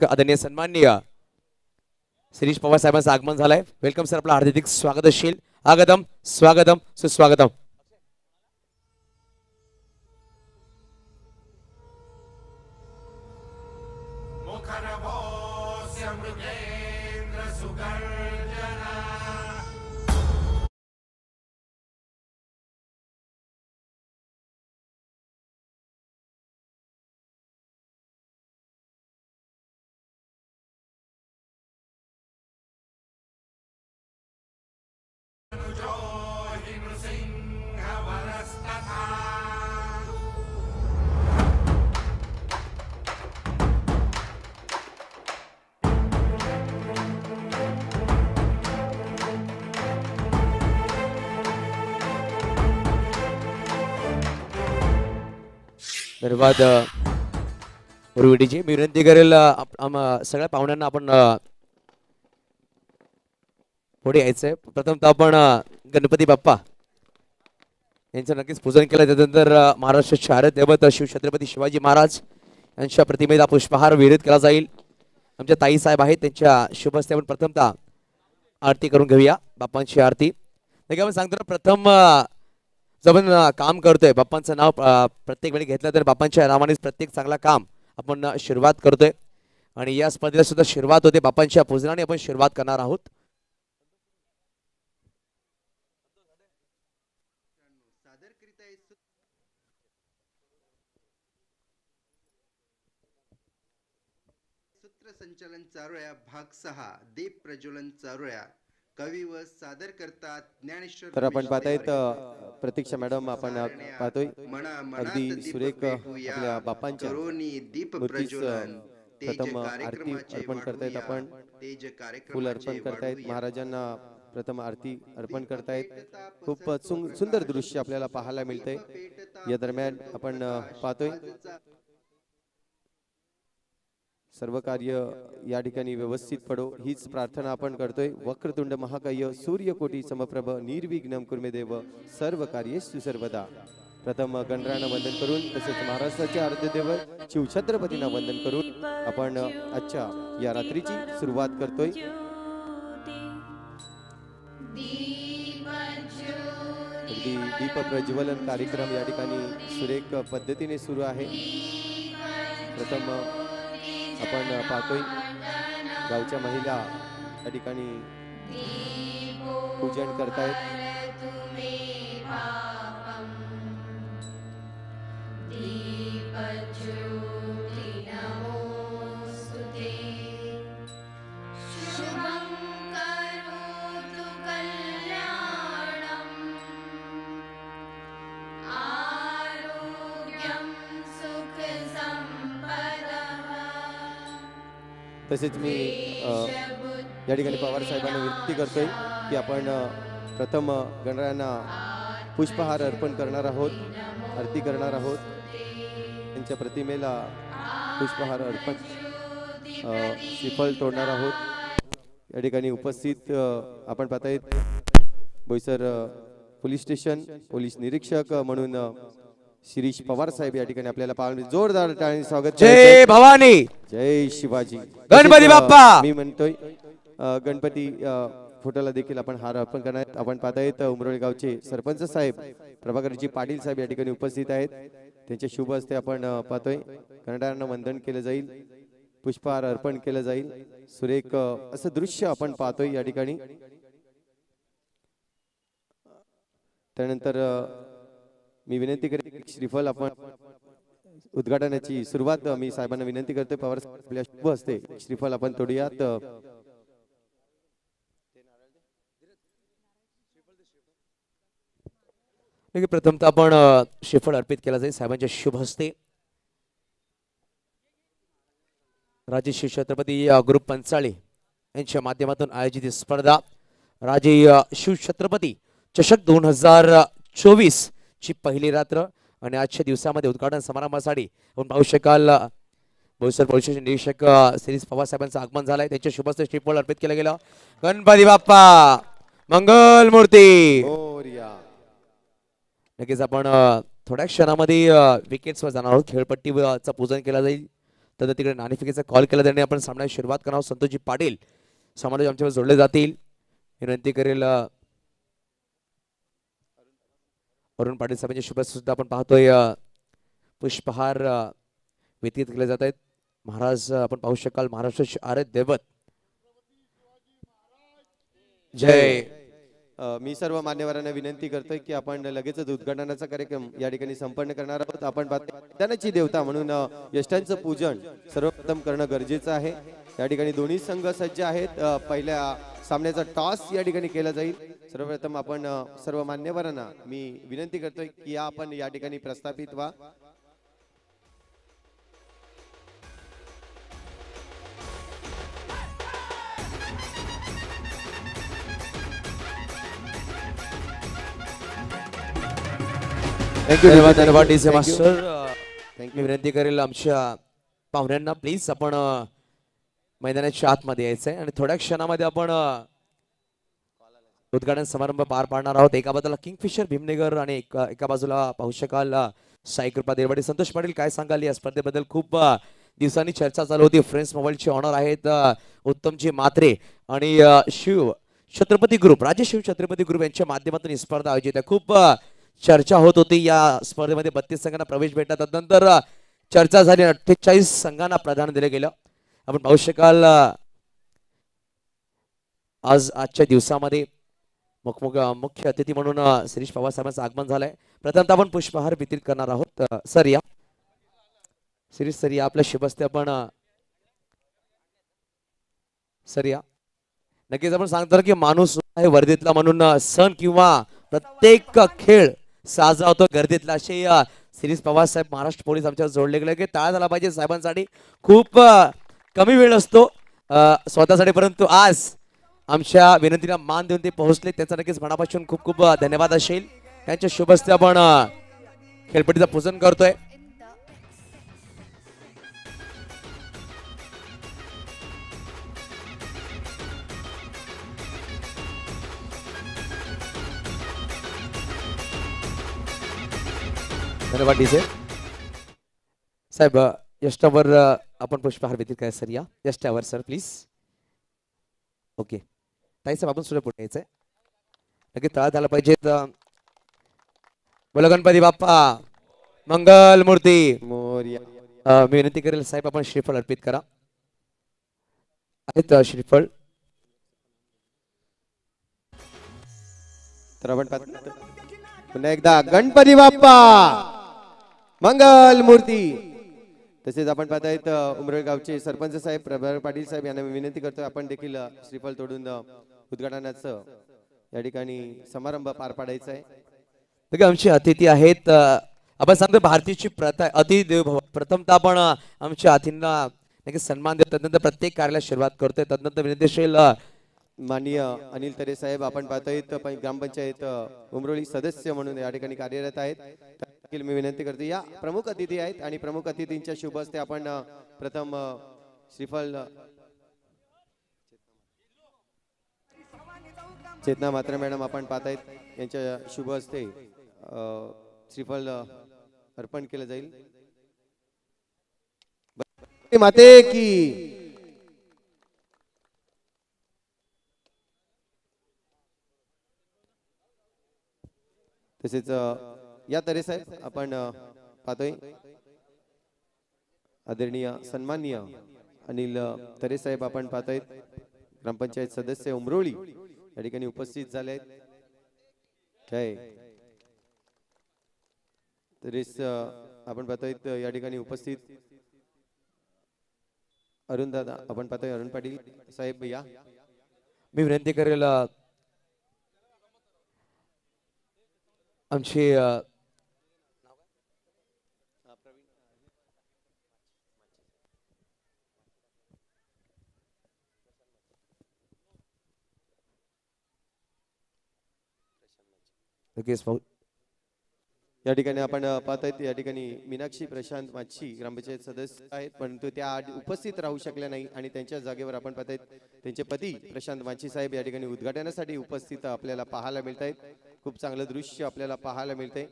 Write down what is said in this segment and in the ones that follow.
आदरणीय सन्माननीय शिरीष पवार साहेबांचं आगमन झालंय. वेलकम सर, आपलं हार्दिक स्वागत असेल. आगतम स्वागतम सुस्वागतम. धन्यवाद जी. मी विनंती करेल सगळ्या पाहुण्यांना आपण पुढे यायचंय. प्रथमतः आपण गणपती बाप्पा यांचं नक्कीच पूजन केलं. त्यानंतर महाराष्ट्राचे आराध्य दैवत शिवछत्रपती शिवाजी महाराज यांच्या प्रतिमेला पुष्पहार विहिरीत केला जाईल. आमच्या ताई साहेब आहेत, त्यांच्या शुभ हस्ते आपण प्रथमतः आरती करून घेऊया. बाप्पांची आरती आपण सांगतो ना, प्रथम जो आपण काम करतोय बाप्पांचं नाव प्रत्येक वेळी घेतलं तर बाप्पांच्या नावानेच प्रत्येक चांगला काम आपण सुरुवात करतोय. आणि या स्पर्धेला सुद्धा सुरुवात होते बाप्पांच्या पूजनाने आपण सुरुवात करणार आहोत. सूत्रसंचालन चारोळ्या भाग 6 दीप प्रज्वलन चारोळ्या कवी व सादर करतात ज्ञानेश्वर. तर आपण पाहतायत प्रतीक्षा मॅडम, आपण पाहतोय अगदी सुरेख आपल्या बाप्पांच्या दीप प्रज्वलन प्रथम आरती अर्पण करतायत. आपण फुल अर्पण करतायत महाराजांना, प्रथम आरती अर्पण करतायत. खूप सुंदर दृश्य आपल्याला पाहायला मिळतंय. या दरम्यान आपण पाहतोय सर्व कार्य या ठिकाणी व्यवस्थित पडो हीच प्रार्थना आपण करतोय. वक्रतुंड महाकाय सूर्यकोटी समप्रभ निर्विघ्नं कुर्मे देव सर्व कार्येषु सर्वदा. प्रथम गणरायांना वंदन करून तसेच महाराष्ट्राचे आराध्य दैवत शिवछत्रपतींना वंदन करून आपण आजच्या या रात्रीची सुरुवात करतोय. दीप प्रज्वलन कार्यक्रम या ठिकाणी सुरेख पद्धतीने सुरू आहे. प्रथम आपण पाहतोय गावच्या महिला या ठिकाणी पूजन करतायत. तसेच मी या ठिकाणी पवार साहेबांना विनंती करतोय की आपण प्रथम गणरायांना पुष्पहार अर्पण करणार आहोत, आरती करणार आहोत. त्यांच्या प्रतिमेला पुष्पहार अर्पण श्रीफळ तोडणार आहोत. या ठिकाणी उपस्थित आपण पाहतायत बोईसर पोलीस स्टेशन पोलीस निरीक्षक म्हणून शिरीष पवार साहेब या ठिकाणी आपल्याला पाहून जोरदार टाळ्यांनी स्वागत. जय भवानी, जय शिवाजी, गणपती बाप्पा. मी म्हणतोय गणपती फोटोला देखील आपण हार अर्पण करणार. आपण पाहतायत उमरोळी गावचे सरपंच साहेब प्रभाकरजी पाटील साहेब या ठिकाणी उपस्थित आहेत. त्यांच्या शुभ हस्ते आपण पाहतोय गणरायांना वंदन केलं जाईल, पुष्पहार अर्पण केलं जाईल. सुरेख असं दृश्य आपण पाहतोय या ठिकाणी. त्यानंतर मी विनंती करेन श्रीफळ आपण उद्घाटनाची सुरुवात मी साहेबांना विनंती करतोय. पवार आपल्या शुभ हस्ते श्रीफळ आपण तोडूयात. प्रथमतः आपण श्रीफळ अर्पित केला जाईल साहेबांच्या शुभ हस्ते. राजे शिवछत्रपती ग्रुप पंचाळी यांच्या माध्यमातून आयोजित स्पर्धा राजे शिवछत्रपती चषक 2024 ची पहिली रात्र आणि आजच्या दिवसामध्ये उद्घाटन समारंभासाठी आपण पाहू शकाल बोईसर पोलीस स्टेशन निरीक्षक शिरीष पवार साहेबांचं आगमन झालंय. त्यांच्या शुभ हस्ते श्रीफळ अर्पित केलं गेलं. गणपती बाप्पा मंगल मूर्ती. नक्कीच आपण थोड्या क्षणामध्ये विकेट्सवर जाणार आहोत. खेळपट्टीचं पूजन केलं जाईल. तर तिकडे नाणेफेकीचा कॉल केला त्याने आपण सामन्याची सुरुवात करणार आहोत. संतोषजी पाटील सामन्यात आमच्यावर जोडले जातील. विनंती करेल अरुण पाटील साहेबांची शुभेच्छा सुद्धा आपण पाहतोय. पुष्पहार वितरित केले जात आहेत. महाराज आपण पाहू शकाल महाराष्ट्राचे आराध्य दैवत जय. मी सर्व मान्यवरांना विनंती करतोय की आपण लगेचच उद्घाटनाचा कार्यक्रम या ठिकाणी संपन्न करणार आहोत. आपण मैदानाची देवता म्हणून यष्टांचं पूजन सर्वप्रथम करणं गरजेचं आहे. या ठिकाणी दोन्ही संघ सज्ज आहेत. पहिल्या सामन्याचा टॉस या ठिकाणी केला जाईल. सर्वप्रथम आपण सर्व मान्यवरांना मी विनंती करतोय की आपण या ठिकाणी प्रस्थापित व्हा. थँक्यू. धन्यवाद डीजे मास्टर. मी विनंती करेल आमच्या पाहुण्यांना प्लीज आपण मैदानाच्या आतमध्ये यायचंय आणि थोड्या क्षणामध्ये आपण उद्घाटन समारंभ पार पाडणार आहोत. एका बाजूला किंगफिशर भीमनगर आणि एका बाजूला पाहू शकाल साई कृपा देरवाडी. संतोष पाटील काय सांगाल या स्पर्धेबद्दल? खूप दिवसांनी चर्चा चालू होती. फ्रेंड्स मोबाईलचे ऑनर आहेत उत्तमजी म्हात्रे आणि शिव छत्रपती ग्रुप, राजे शिव छत्रपती ग्रुप यांच्या माध्यमातून ही स्पर्धा आयोजित आहे. खूप चर्चा होत होती या स्पर्धेमध्ये 32 संघांना प्रवेश भेटला. त्यानंतर चर्चा झाली 48 संघांना प्राधान्य दिले गेलं. आपण पाहू शकाल आजच्या दिवसामध्ये मुख्य अतिथी म्हणून शिरीष पवार साहेबांचं आगमन झालंय. प्रथमतः आपण पुष्पहार वितरित करणार आहोत. सर या शिरीष सर या आपल्या शुभस्ते आपण सर या. नक्कीच आपण सांगतो की माणूस आहे वर्दीतला म्हणून सण किंवा प्रत्येक खेळ साजरा होतो गर्दीतला. असे शिरीष पवार साहेब महाराष्ट्र पोलीस आमच्या जोडले गेले की टाळा झाला पाहिजे साहेबांसाठी. खूप कमी वेळ असतो स्वतःसाठी, परंतु आज आमच्या विनंतीला मान देऊन ते पोहोचले. त्याचा नक्कीच मनापासून खूप खूप धन्यवाद असेल. त्यांच्या शुभ हस्ते आपण खेळपट्टीचं पूजन करतोय. धन्यवाद डीजे साहेब. यष्टावर आपण पुष्पहार वितरित काय सर या यष्टावर सर प्लीज. ओके ताई साहेब आपण सुद्धा पुढे यायचंय. नक्की तळा झाला पाहिजे. बोला गणपती बाप्पा मंगल मूर्ती मोरया. मी विनंती करेल साहेब आपण श्रीफळ अर्पित करा. आहेत श्रीफळ. तर आपण पुन्हा एकदा गणपती बाप्पा मंगल मूर्ती. तसेच आपण पाहतायत उमरेड गावचे सरपंच साहेब प्रभाकर पाटील साहेब यांना विनंती करतोय आपण देखील श्रीफळ तोडून उद्घाटनाचं या ठिकाणी समारंभ पार पाडायचा आहे. आमचे अतिथी आहेत. आपण सांगतो भारतीची प्रथा आहे अतिथी देव भव. प्रथमतः आपण आमच्या अतिथींना नक्की सन्मान देतो. त्यानंतर प्रत्येक कार्याला सुरुवात करतोय. त्यानंतर विनंतीशील माननीय अनिल तरे साहेब आपण पाहतोय ग्रामपंचायत उमरोली सदस्य म्हणून या ठिकाणी कार्यरत आहेत. मी विनंती करते या प्रमुख अतिथी आहेत आणि प्रमुख अतिथींच्या शुभ हस्ते आपण प्रथम श्रीफळ चेतना मात्रे मॅडम आपण पाहतायत यांच्या शुभ हस्ते श्रीफळ अर्पण केलं जाईल. माते की तसेच या तरे साहेब आपण पाहतोय आदरणीय सन्माननीय अनिल तरे साहेब आपण पाहतोय ग्रामपंचायत सदस्य उमरोळी या ठिकाणी उपस्थित झाले आहेत. काय तरेस आपण पाहतोय या ठिकाणी उपस्थित अरुण दादा आपण पाहतोय अरुण पाटील साहेब या. मी विनंती करेल आमचे या ठिकाणी आपण पाहतायत या ठिकाणी मीनाक्षी प्रशांत माछी ग्रामपंचायत सदस्य आहेत परंतु त्या उपस्थित राहू शकल्या नाही आणि त्यांच्या जागेवर आपण पाहतायत त्यांचे पती प्रशांत माछी साहेब या ठिकाणी उद्घाटनासाठी उपस्थित आपल्याला पाहायला मिळत आहेत. खूप चांगलं दृश्य आपल्याला पाहायला मिळतंय.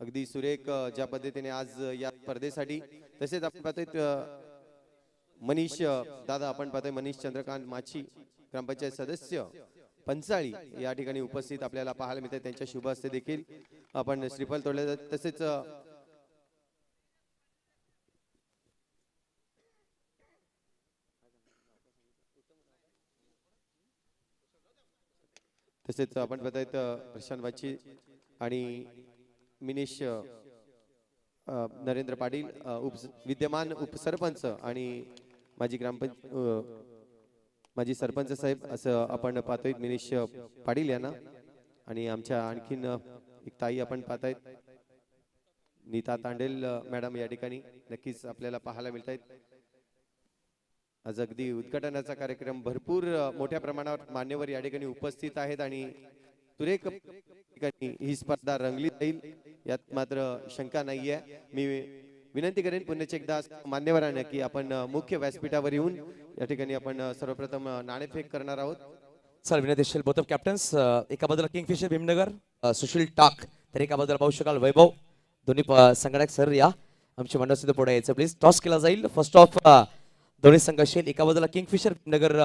अगदी सुरेख ज्या पद्धतीने आज या स्पर्धेसाठी, तसेच आपण पाहतोय मनीष दादा, आपण पाहतोय मनीष चंद्रकांत माची, ग्रामपंचायत सदस्य पंचाळी या ठिकाणी उपस्थित आपल्याला पाहायला मिळते. त्यांच्या शुभ हस्ते देखील आपण श्रीफल तोडले जाते. तसेच आपण पाहतायत प्रशांत वाची आणि मिनिश नरेंद्र पाटील विद्यमान उपसरपंच आणि माजी सरपंच साहेब असं आपण पाहतोय मिनिश पाटील यांना. आणि आमच्या आणखीन एक ताई आपण पाहतायत नीता तांडेल मॅडम या ठिकाणी नक्कीच आपल्याला पाहायला मिळत आहेत. आज अगदी उद्घाटनाचा कार्यक्रम, भरपूर मोठ्या प्रमाणावर मान्यवर या ठिकाणी उपस्थित आहेत आणि सुरेख ठिकाणी ही स्पर्धा रंगली जाईल यात मात्र शंका नाहीये. मी विनंती करेन पुन्हा एकदा मान्यवरांना की आपण मुख्य व्यासपीठावर येऊन या ठिकाणी आपण सर्वप्रथम नाणेफेक करणार आहोत. सर विनंती असेल बोथ ऑफ कॅप्टन्स, एका बाजूला किंगफिशर भीमनगर सुशील टाक, तर एका बाजूला पाहू शकाल वैभव, दोन्ही संघटक सर या आमच्या मंडळ सुद्धा पुढे यायचं प्लीज. टॉस केला जाईल, फर्स्ट ऑफ दोन्ही संघ असेल. एका बाजूला किंगफिशर भीमनगर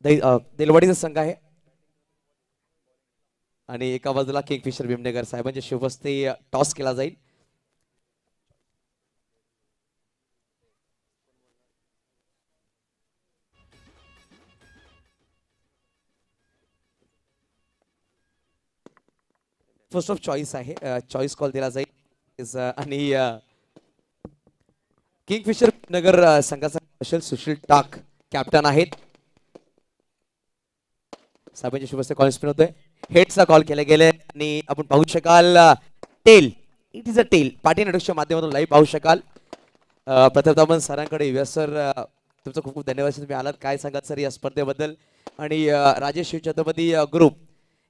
देलवाडीचा संघ आहे आणि एका बाजूला किंगफिशर भीमनगर साहेबांच्या शुभ हस्ते टॉस केला जाईल. फर्स्ट ऑफ चॉईस आहे, चॉईस कॉल दिला जाईल आणि किंगफिशर नगर संघाचा असेल सुशील टाक कॅप्टन आहेत. साहेबांच्या शुभ हस्ते कॉल स्पिन होतोय. हेडचा कॉल केला गेलाय आणि आपण पाहू शकाल tale, it is a tale. पाठी नाटकच्या माध्यमातून लाईव्ह पाहू शकाल. प्रथम आपण सरांकडे येऊया. सर तुमचं खूप खूप धन्यवाद, तुम्ही आलात. काय सांगाल सर या स्पर्धेबद्दल आणि राजेश शिवछत्रपती ग्रुप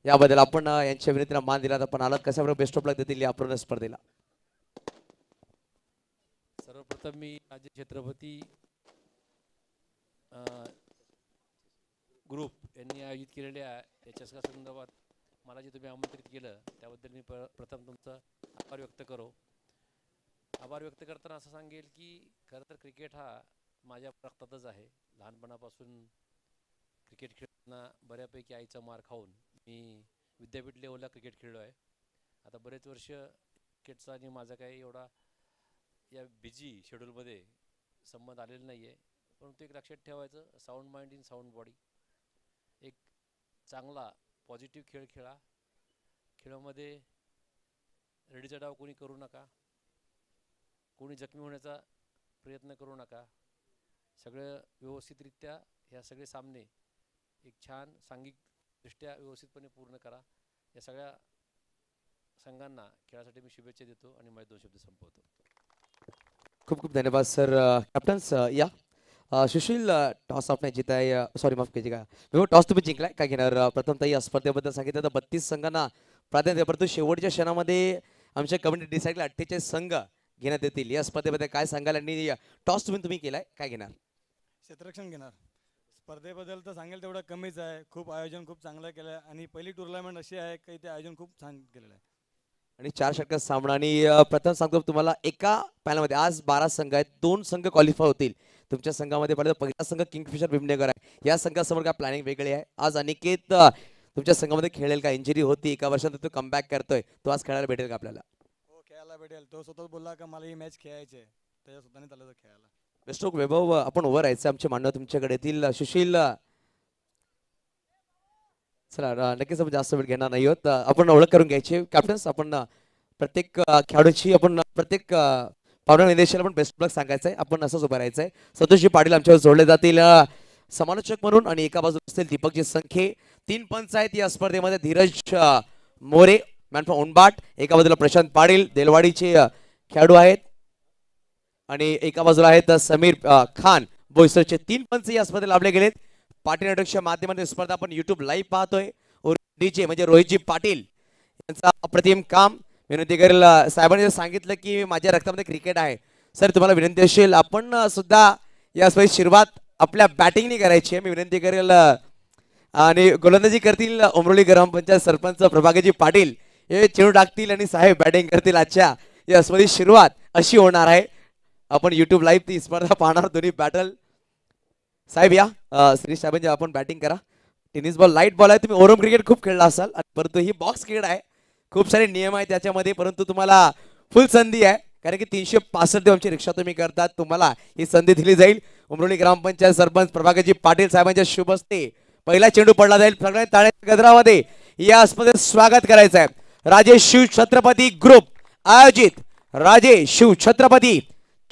याबद्दल आपण यांच्या विनंतीला मान दिला, आपण आलात. कशा प्रकारे बेस्ट ऑफ लक देतील या पूर्ण स्पर्धेला? सर्वप्रथम मी राजे छत्रपती ग्रुप यांनी आयोजित केलेल्या याच्या संदर्भात मला जे तुम्ही आमंत्रित केलं त्याबद्दल मी प्रथम तुमचं आभार व्यक्त करो. आभार व्यक्त करताना असं सांगेल की खरं तर क्रिकेट हा माझ्या रक्तातच आहे. लहानपणापासून क्रिकेट खेळताना बऱ्यापैकी आईचा मार खाऊन मी विद्यापीठ लेवलला क्रिकेट खेळलो आहे. आता बरेच वर्ष क्रिकेटचा आणि माझा काही एवढा या बिझी शेड्यूलमध्ये संबंध आलेला नाही आहे, परंतु एक लक्षात ठेवायचं, sound mind in sound body. एक चांगला पॉझिटिव्ह खेळ खेळा. खेळामध्ये रेडीचा डाव कोणी करू नका, कोणी जखमी होण्याचा प्रयत्न करू नका. सगळं व्यवस्थितरित्या ह्या सगळे सामने एक छान सांघिकदृष्ट्या व्यवस्थितपणे पूर्ण करा. या सगळ्या संघांना खेळासाठी मी शुभेच्छा देतो आणि माझे 2 शब्द संपवतो. खूप खूप धन्यवाद सर. कॅप्टन्स या सुशील टॉस आपने जिताय, सॉरी माफ कीजिएगा, विभो टॉस तुम्ही जिंकलाय. काय घेणार प्रथमतः या स्पर्धेबद्दल सांगितलं तर 32 संघांना प्राधान्य, परंतु शेवटच्या क्षणामध्ये आमच्या कमिटी डिसाईड केला 48 संघ घेण्यात येतील. या स्पर्धेबद्दल काय सांगाल आणि टॉस तुम्ही केलाय, काय घेणार? क्षेत्ररक्षण घेणार. स्पर्धेबद्दल तर सांगेल तेवढं कमीच आहे. खूप आयोजन खूप चांगलं केलं आहे आणि पहिली टुर्नामेंट अशी आहे की ते आयोजन खूप छान केलेलं आहे आणि 4 षटकात सामना. आणि प्रथम सांगतो तुम्हाला एका पॅनलमध्ये आज 12 संघ आहेत, 2 संघ क्वालिफाय होतील. तुमच्या संघामध्ये पहिला संघ किंगफिशर भीमनगर आहे. या संघासमोर काय प्लॅनिंग वेगळी आहे? आज अनिकेत तुमच्या संघामध्ये खेळेल का? इंजुरी होती, एका वर्षात तो कमबॅक करतोय, तो आज खेळायला भेटेल का आपल्याला? हो, खेळायला भेटेल. तो स्वतःच बोलला का मला ही मॅच खेळायची आहे, त्याच्या स्वतःने चाललं खेळायला. बेस्ट ऑफ वैभव, आपण ओव्हर यायचं आमचे मानव तुमच्याकडे येतील. सुशील चला नक्कीच आपण जास्त वेळ घेणार नाही आहोत. आपण ओळख करून घ्यायची कॅप्टन्स. आपण प्रत्येक खेळाडूची आपण प्रत्येक पाहुण्या निदेशाला आपण बेस्ट ऑफ लक सांगायचं आहे. आपण असंच उभं राहायचं आहे. संतोषजी पाटील आमच्यावर जोडले जातील समालोचक म्हणून आणि एका बाजूला असतील दीपकजी संखे. 3 पंच आहेत या स्पर्धेमध्ये. धीरज मोरे मॅन फ्रॉम उनबाट, एका बाजूला प्रशांत पाटील देलवाडीचे खेळाडू आहेत आणि एका बाजूला आहेत समीर खान बोईसरचे. 3 पंच या स्पर्धेला लाभले गेलेत. पाटील नाटकच्या माध्यमातून स्पर्धा आपण YouTube लाईव्ह पाहतोय. डीजे म्हणजे रोहितजी पाटील यांचा अप्रतिम काम. विनंती करेल, साहेबांनी सांगितलं की माझ्या रक्तामध्ये क्रिकेट आहे. सर तुम्हाला विनंती असेल आपण सुद्धा या स्पर्धेत सुरुवात आपल्या बॅटिंगने करायची आहे. मी विनंती करेल आणि गोलंदाजी करतील उमरोली ग्रामपंचायत सरपंच प्रभाकरजी पाटील. हे चेंडू टाकतील आणि साहेब बॅटिंग करतील. आजच्या या स्पर्धेची सुरुवात अशी होणार आहे. आपण युट्यूब लाईव्ह ती स्पर्धा पाहणार दोन्ही बॅटल. साहेब या श्री साहेबांची आपण बॅटिंग करा. टेनिस बॉल लाईट बॉल आहे. तुम्ही ओरम क्रिकेट खूप खेळला असाल, परंतु ही बॉक्स क्रिकेट आहे. खूप सारे नियम आहेत त्याच्यामध्ये, परंतु तुम्हाला फुल संधी आहे कारण की 365 दिवसांची रिक्षा तुम्ही करतात. तुम्हाला ही संधी दिली जाईल. उमरोली ग्रामपंचायत सरपंच प्रभाकरजी पाटील साहेबांच्या शुभ हस्ते पहिला चेंडू पडला जाईल. सगळ्या टाळ्यांच्या गजरामध्ये या स्पर्धेत स्वागत करायचं आहे. राजे शिव छत्रपती ग्रुप आयोजित राजे शिव छत्रपती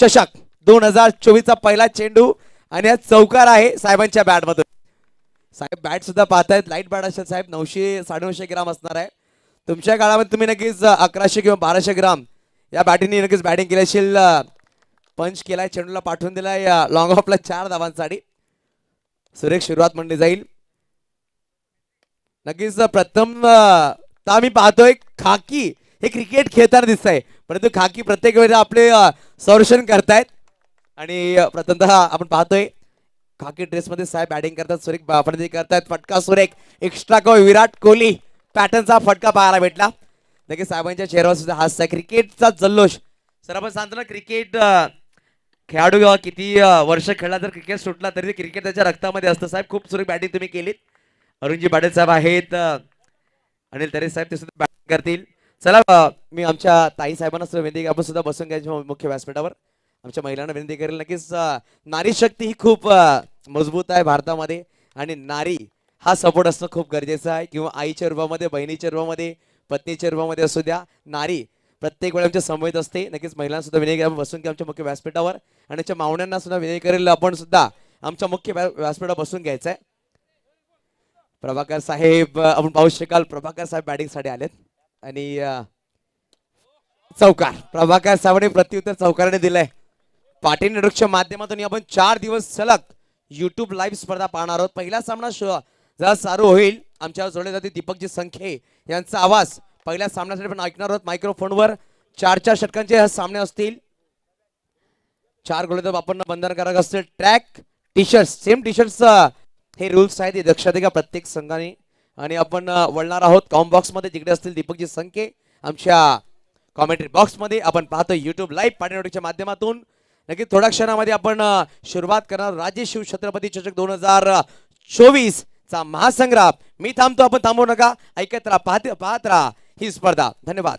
चषक 2024 चा पहिला चेंडू आणि हा चौकार आहे साहेबांच्या बॅट मधून. साहेब बॅट सुद्धा पाहतायत. लाईट बॅट असेल साहेब, 900 950 ग्राम असणार आहे. तुमच्या काळामध्ये तुम्ही नक्कीच 1100 किंवा 1200 ग्राम या बॅटीने नक्कीच बॅटिंग केली असेल. पंच केलाय, चेंडूला पाठवून दिलाय लॉंग ऑफला 4 धावांसाठी. सुरेख सुरुवात म्हणली जाईल. नक्कीच प्रथम आम्ही पाहतोय खाकी हे क्रिकेट खेळताना दिसत आहे, परंतु खाकी प्रत्येक वेळेला आपले संरक्षण करतायत. आणि प्रथमतः आपण पाहतोय खाकी ड्रेस मध्ये साहेब बॅटिंग करतात. सुरेख फटका करतायत. फटका सुरेख एक्स्ट्रा को विराट कोहली पॅटर्नचा फटका पाहायला भेटला. नक्कीच साहेबांच्या चेहऱ्यावर सुद्धा हास्य आहे. क्रिकेटचा जल्लोष. सर आपण सांगतो ना क्रिकेट खेळाडू किंवा किती वर्ष खेळला तर क्रिकेट सुटला तरी क्रिकेट त्याच्या रक्तामध्ये असतं. साहेब खूप सुरेख बॅटिंग तुम्ही केलीत. अरुणजी पाटील साहेब आहेत, अनिल तरे साहेब ते सुद्धा बॅटिंग करतील. चला मी आमच्या ताई साहेबांना सुद्धा विनंती आपण सुद्धा बसून घ्यायच्या मुख्य व्यासपीठावर. आमच्या महिलांना विनंती करेल. नक्कीच नारी शक्ती ही खूप मजबूत आहे भारतामध्ये आणि नारी हा सपोर्ट असणं खूप गरजेचं आहे. किंवा आईच्या रूपामध्ये, बहिणीच्या रूपामध्ये, पत्नीच्या रूपामध्ये असू द्या, नारी प्रत्येक वेळेला आमच्या समवेत असते. नक्कीच महिलांना सुद्धा विनंती आपण बसून घ्या आमच्या मुख्य व्यासपीठावर. आणि आमच्या मावण्यांना सुद्धा विनंती करेल आपण सुद्धा आमच्या मुख्य व्यासपीठावर बसून घ्यायचं आहे. प्रभाकर साहेब आपण पाहू शकाल प्रभाकर साहेब बॅटिंग साठी आलेत आणि चौकार प्रभाकर साहेबांनी प्रत्युत्तर चौकाराने दिलंय. पाटील नेटवर्कच्या माध्यमातून आपण 4 दिवस सलग युट्यूब लाईव्ह स्पर्धा पाहणार आहोत. पहिला सामना जरा चालू होईल. आमच्यावर जोडले जाते दीपकजी संखे यांचा आवाज पहिल्या सामन्यासाठी आपण ऐकणार आहोत मायक्रोफोनवर. 4 षटकांचे हे सामने असतील. 4 गोलंदाज आपण बंधनकारक असतील. Track T shirt same T shirts हे रूल्स आहेत, हे लक्षात घ्या प्रत्येक संघाने. आणि आपण वळणार आहोत कॉमेंट बॉक्स मध्ये. तिकडे असतील दीपकजी संखे आमच्या कॉमेंट्री बॉक्स मध्ये. आपण पाहतो युट्यूब लाईव्ह पाटील माध्यमातून. नक्की थोड्या क्षणामध्ये आपण सुरुवात करणार राजे शिव छत्रपती चषक 2024 चा महासंग्राम. मी थांबतो, आपण थांबू नका. ऐकत राहा, पाहत राहा ही स्पर्धा. धन्यवाद.